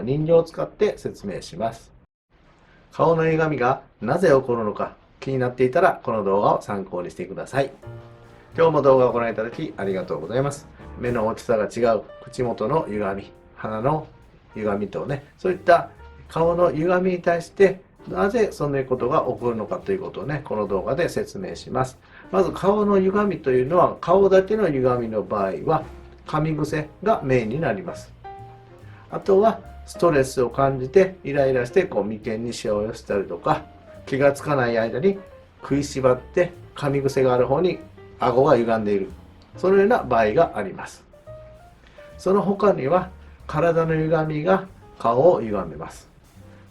人形を使って説明します。顔の歪みがなぜ起こるのか気になっていたらこの動画を参考にしてください。今日も動画をご覧いただきありがとうございます。目の大きさが違う、口元の歪み、鼻の歪みとね、そういった顔の歪みに対してなぜそんなことが起こるのかということをね、この動画で説明します。まず顔の歪みというのは、顔だけの歪みの場合は噛み癖がメインになります。あとはストレスを感じてイライラして眉間にしわを寄せたりとか、気がつかない間に食いしばって噛み癖がある方に顎が歪んでいる、そのような場合があります。その他には体の歪みが顔を歪めます。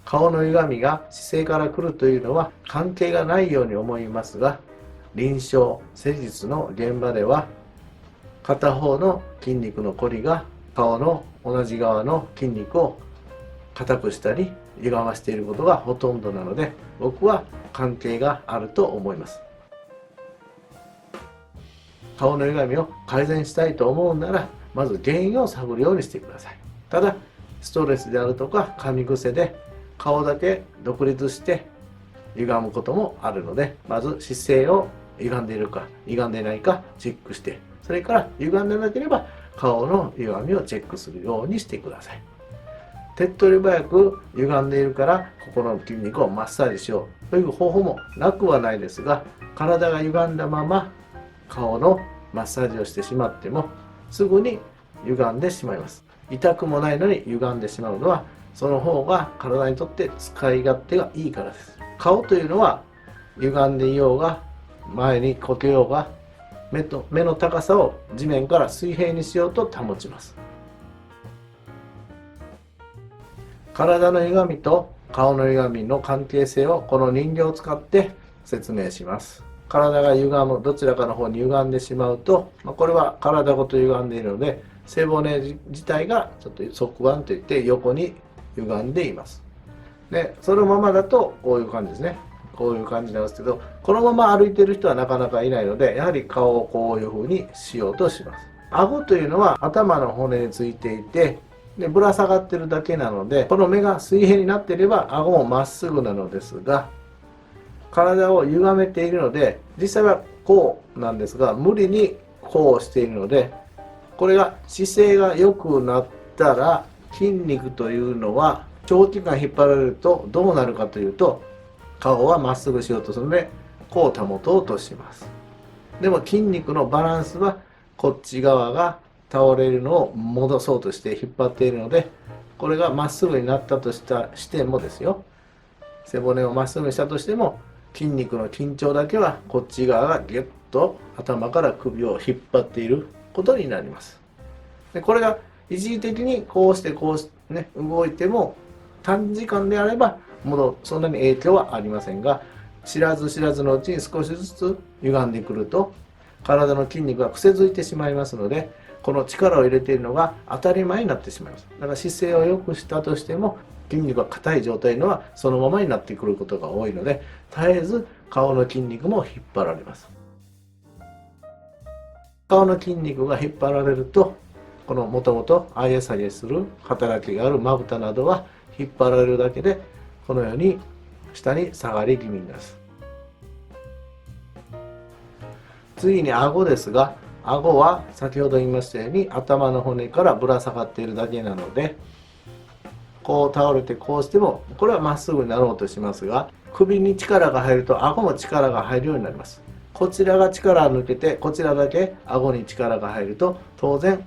顔の歪みが姿勢から来るというのは関係がないように思いますが、臨床施術の現場では片方の筋肉のこりが顔の同じ側の筋肉を硬くしたり歪ましていることがほとんどなので、僕は関係があると思います。顔の歪みを改善したいと思うなら、まず原因を探るようにしてください。ただストレスであるとか噛み癖で顔だけ独立して歪むこともあるので、まず姿勢を歪んでいるか歪んでいないかチェックして、それから歪んでなければ顔の歪みをチェックするようにしてください。手っ取り早く歪んでいるからここの筋肉をマッサージしようという方法もなくはないですが、体が歪んだまま顔のマッサージをしてしまってもすぐに歪んでしまいます。痛くもないのに歪んでしまうのは、その方が体にとって使い勝手がいいからです。顔というのは歪んでいようが前にこけようが、目の高さを地面から水平にしようと保ちます。体の歪みと顔の歪みの関係性をこの人形を使って説明します。体が歪む、どちらかの方に歪んでしまうと、これは体ごと歪んでいるので、背骨自体がちょっと側腕といって横に歪んでいます。で、そのままだとこういう感じですね。こういう感じなんですけど、このまま歩いている人はなかなかいないので、やはり顔をこういう風にしようとします。顎というのは頭の骨についていて、でぶら下がってるだけなので、この目が水平になっていれば顎もまっすぐなのですが、体を歪めているので、実際はこうなんですが、無理にこうしているので、これが姿勢が良くなったら、筋肉というのは長期間引っ張られるとどうなるかというと、顔はまっすぐしようとするのでこう保とうとします。でも筋肉のバランスはこっち側が倒れるのを戻そうとして引っ張っているので、これがまっすぐになったとしてもですよ、背骨をまっすぐにしたとしても筋肉の緊張だけはこっち側がギュッと頭から首を引っ張っていることになります。でこれが一時的にこうしてこうしてね動いても短時間であればそんなに影響はありませんが、知らず知らずのうちに少しずつ歪んでくると体の筋肉が癖づいてしまいますので、この力を入れているのが当たり前になってしまいます。だから姿勢を良くしたとしても筋肉が硬い状態のはそのままになってくることが多いので、絶えず顔の筋肉も引っ張られます。顔の筋肉が引っ張られると、このもともと上げ下げする働きがあるまぶたなどは引っ張られるだけでこのように下に下がり気味になります。次に顎ですが、顎は先ほど言いましたように頭の骨からぶら下がっているだけなので、こう倒れてこうしてもこれはまっすぐになろうとしますが、首に力が入ると顎も力が入るようになります。こちらが力を抜けてこちらだけ顎に力が入ると当然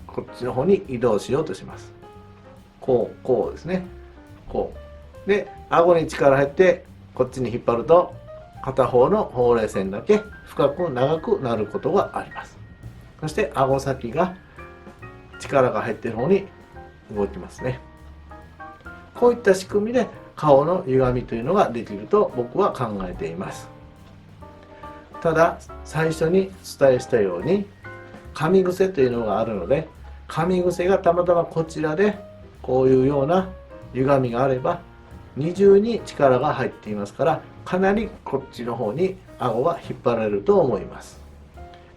こっちの方に移動しようとします。こうですね。こうで顎に力入ってこっちに引っ張ると片方のほうれい線だけ深く長くなることがあります。そして顎先が力が入っている方に動きますね。こういった仕組みで顔の歪みというのができると僕は考えています。ただ最初に伝えしたように噛み癖というのがあるので、噛み癖がたまたまこちらでこういうような歪みがあれば二重に力が入っていますから、かなりこっちの方に顎が引っ張られると思います。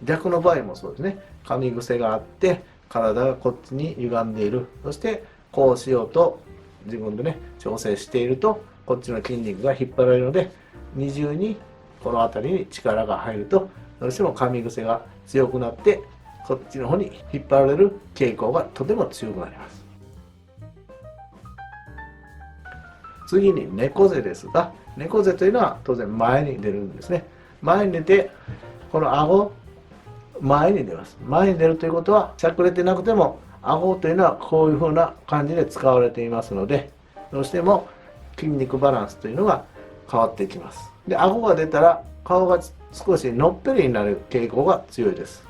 逆の場合もそうですね。噛み癖があって体がこっちに歪んでいる、そしてこうしようと自分でね調整しているとこっちの筋肉が引っ張られるので、二重にこの辺りに力が入るとどうしても噛み癖が強くなってこっちの方に引っ張られる傾向がとても強くなります。次に猫背ですが、猫背というのは当然前に出るんですね。前に出てこの顎前に出ます。前に出るということはしゃくれてなくても顎というのはこういう風な感じで使われていますので、どうしても筋肉バランスというのが変わっていきます。で、顎が出たら顔が少しのっぺりになる傾向が強いです。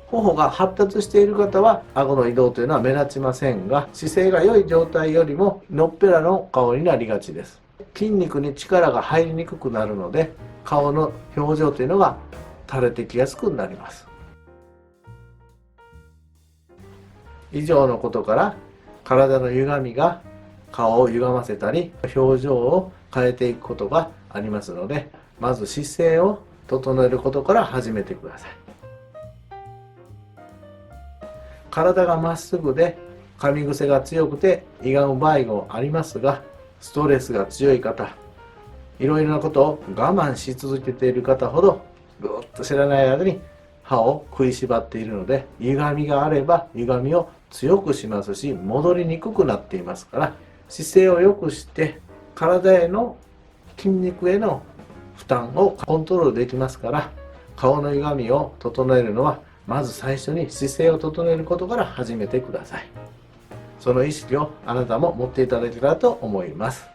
頬が発達している方は顎の移動というのは目立ちませんが、姿勢が良い状態よりものっぺらの顔になりがちです。筋肉に力が入りにくくなるので顔の表情というのが垂れてきやすくなります。以上のことから体の歪みが顔を歪ませたり表情を変えていくことがありますので、まず姿勢を整えることから始めてください。体がまっすぐで噛み癖が強くて歪む場合もありますが、ストレスが強い方、いろいろなことを我慢し続けている方ほどぐーっと知らない間に歯を食いしばっているので、歪みがあれば歪みを強くしますし戻りにくくなっていますから、姿勢を良くして体への筋肉への負担をコントロールできますから、顔の歪みを整えるのはまず最初に姿勢を整えることから始めてください。その意識をあなたも持っていただけたらと思います。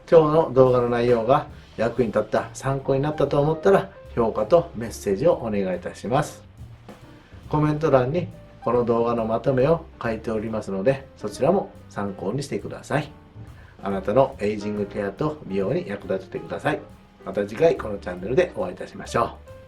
今日の動画の内容が役に立った、参考になったと思ったら評価とメッセージをお願いいたします。コメント欄にこの動画のまとめを書いておりますので、そちらも参考にしてください。あなたのエイジングケアと美容に役立ててください。また次回このチャンネルでお会いいたしましょう。